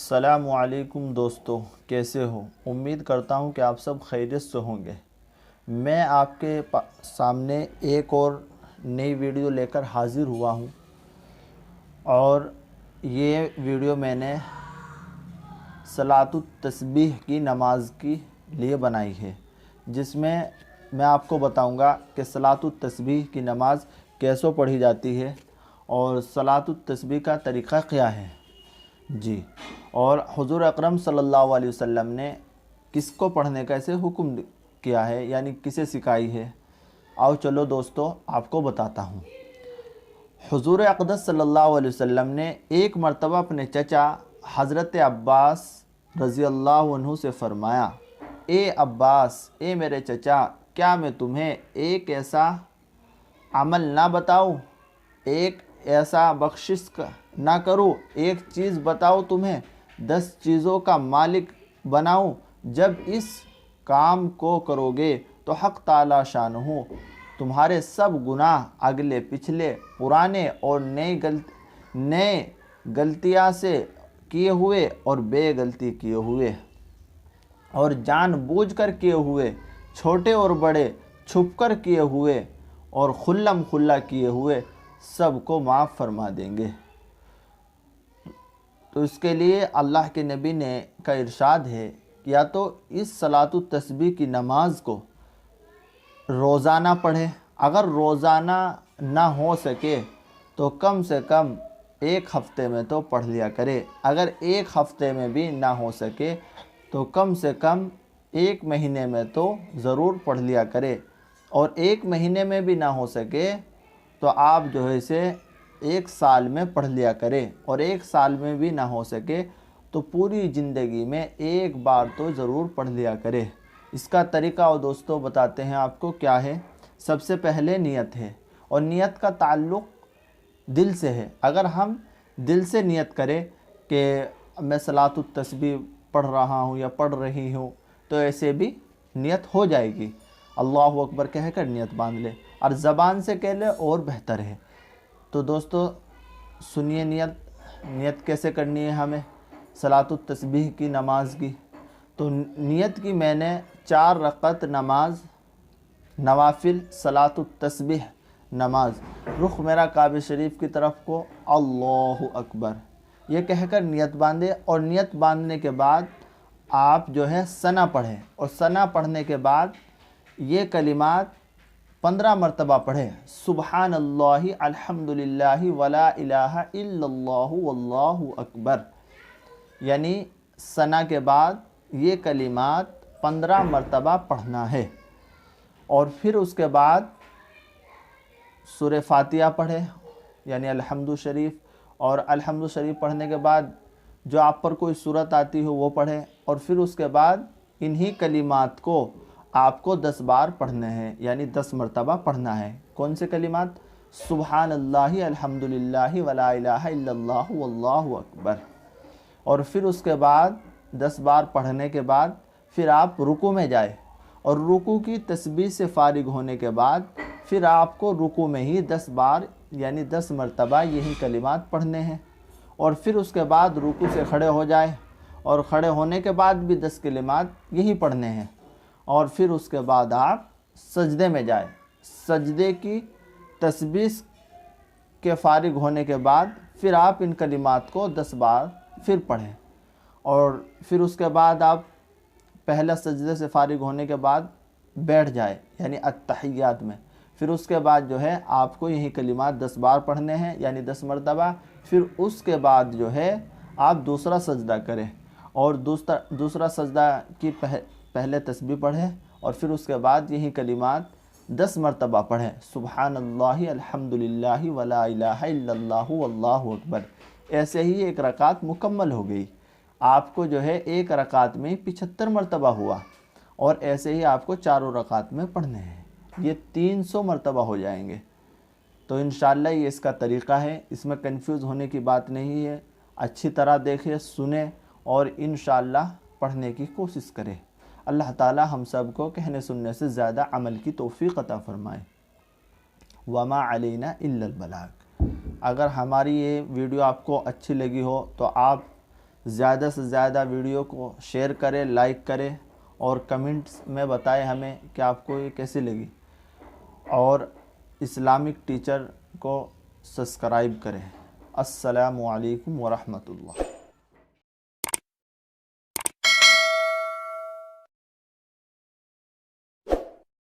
السلام علیکم دوستو، کیسے ہو؟ امید کرتا ہوں کہ آپ سب خیریت سے ہوں گے۔ میں آپ کے سامنے ایک اور نئی ویڈیو لے کر حاضر ہوا ہوں، اور یہ ویڈیو میں نے صلاۃ التسبیح کی نماز کے لیے بنائی ہے، جس میں میں آپ کو بتاؤں گا کہ صلاۃ التسبیح کی نماز کیسے پڑھی جاتی ہے اور صلاۃ التسبیح کا طریقہ کیا ہے۔ جی، اور حضور اکرم صلی اللہ علیہ وسلم نے کس کو پڑھنے کا ایسے حکم کیا ہے، یعنی کسے سکھائی ہے۔ آؤ چلو دوستو آپ کو بتاتا ہوں۔ حضور اقدس صلی اللہ علیہ وسلم نے ایک مرتبہ اپنے چچا حضرت عباس رضی اللہ عنہ سے فرمایا، اے عباس، اے میرے چچا، کیا میں تمہیں ایک ایسا عمل نہ بتاؤں، ایک ایسا بخشش نہ کروں، ایک چیز بتاؤ تمہیں 10 چیزوں کا مالک بناؤں، جب اس کام کو کرو گے تو حق تعالی شانہ تمہارے سب گناہ، اگلے پچھلے، پرانے اور نئے غلطیاں سے کیے ہوئے اور بے غلطی کیے ہوئے اور جان بوجھ کر کیے ہوئے، چھوٹے اور بڑے، چھپ کر کیے ہوئے اور کھلم کھلا کیے ہوئے، سب کو معاف فرما دیں گے۔ تو اس کے لیے اللہ کے نبی کا ارشاد ہے، یا تو اس صلاۃ التسبیح کی نماز کو روزانہ پڑھے، اگر روزانہ نہ ہو سکے تو کم سے کم ایک ہفتے میں تو پڑھ لیا کرے، اگر ایک ہفتے میں بھی نہ ہو سکے تو کم سے کم ایک مہینے میں تو ضرور پڑھ لیا کرے، اور ایک مہینے میں بھی نہ ہو سکے تو آپ جو ہے اسے ایک سال میں پڑھ لیا کرے، اور ایک سال میں بھی نہ ہو سکے تو پوری زندگی میں ایک بار تو ضرور پڑھ لیا کرے۔ اس کا طریقہ اور دوستوں بتاتے ہیں آپ کو کیا ہے۔ سب سے پہلے نیت ہے، اور نیت کا تعلق دل سے ہے۔ اگر ہم دل سے نیت کریں کہ میں صلاۃ التسبیح پڑھ رہا ہوں یا پڑھ رہی ہوں، تو ایسے بھی نیت ہو جائے گی۔ اللہ اکبر کہہ کر نیت باندھ لے، اور زبان سے کہہ لے اور بہتر ہے۔ تو دوستو سنیے نیت کیسے کرنی ہے ہمیں صلاۃ التسبیح کی نماز کی۔ تو نیت کی میں نے 4 رکعت نماز، نوافل صلاۃ التسبیح نماز، رخ میرا کعبہ شریف کی طرف کو، اللہ اکبر یہ کہہ کر نیت باندھے، اور نیت باندھنے کے بعد آپ جو ہے ثنا پڑھیں، اور ثنا پڑھنے کے بعد یہ کلمات 15 مرتبہ پڑھیں، سبحان اللہ، الحمدللہ، ولا الہ الا اللہ، واللہ اکبر، یعنی ثنا کے بعد یہ کلمات 15 مرتبہ پڑھنا ہے۔ اور پھر اس کے بعد سورہ فاتحہ پڑھیں، یعنی الحمد شریف، اور الحمد شریف پڑھنے کے بعد جو آپ پر کوئی صورت آتی ہو وہ پڑھیں، اور پھر اس کے بعد انہی کلمات کو آپ کو 10 بار پڑھنے ہیں، یعنی 10 مرتبہ پڑھنا ہے۔ کون سے کلمات؟ سبحان اللہ، الحمدللہ، ولا الہ الا اللہ، واللہ اکبر۔ اور پھر اس کے بعد 10 بار پڑھنے کے بعد پھر آپ رکوع میں جائیں، اور رکوع کی تسبیح سے فارغ ہونے کے بعد پھر آپ کو رکوع میں ہی 10 بار یعنی 10 مرتبہ یہی کلمات پڑھنے ہیں، اور پھر اس کے بعد رکوع سے کھڑے ہو جائیں، اور کھڑے ہونے کے بعد بھی 10 کلمات یہی پڑھنے ہیں، اور پھر اس کے بعد آپ سجدے میں جائیں، سجدے کی تسبیح کے فارغ ہونے کے بعد پھر آپ ان کلمات کو 10 بار پھر پڑھیں، اور پھر اس کے بعد آپ پہلا سجدے سے فارغ ہونے کے بعد بیٹھ جائیں، یعنی التحیات میں، پھر اس کے بعد جو ہے آپ کو یہی کلمات 10 بار پڑھنے ہیں، یعنی 10 مرتبہ۔ پھر اس کے بعد جو ہے آپ دوسرا سجدہ کریں، اور دوسرا سجدہ کی پہلے تسبیح پڑھیں، اور پھر اس کے بعد یہی کلمات 10 مرتبہ پڑھیں، سبحان اللہ، الحمدللہ، ولا الہ الا اللہ، واللہ اکبر۔ ایسے ہی ایک رکعت مکمل ہو گئی، آپ کو جو ہے ایک رکعت میں 75 مرتبہ ہوا، اور ایسے ہی آپ کو 4 رکعت میں پڑھنے ہیں، یہ 300 مرتبہ ہو جائیں گے۔ تو انشاءاللہ یہ اس کا طریقہ ہے، اس میں کنفیوز ہونے کی بات نہیں ہے، اچھی طرح دیکھیں، سنیں، اور انشاءاللہ پڑھنے کی کوشش کریں۔ اللہ تعالی ہم سب کو کہنے سننے سے زیادہ عمل کی توفیق عطا فرمائے۔ وما علینا الا البلاغ۔ اگر ہماری یہ ویڈیو آپ کو اچھی لگی ہو تو آپ زیادہ سے زیادہ ویڈیو کو شیئر کرے، لائک کرے اور کمنٹس میں بتائے ہمیں کہ آپ کو یہ کیسی لگی، اور اسلامک ٹیچر کو سبسکرائب کریں۔ السلام علیکم ورحمۃ اللہ۔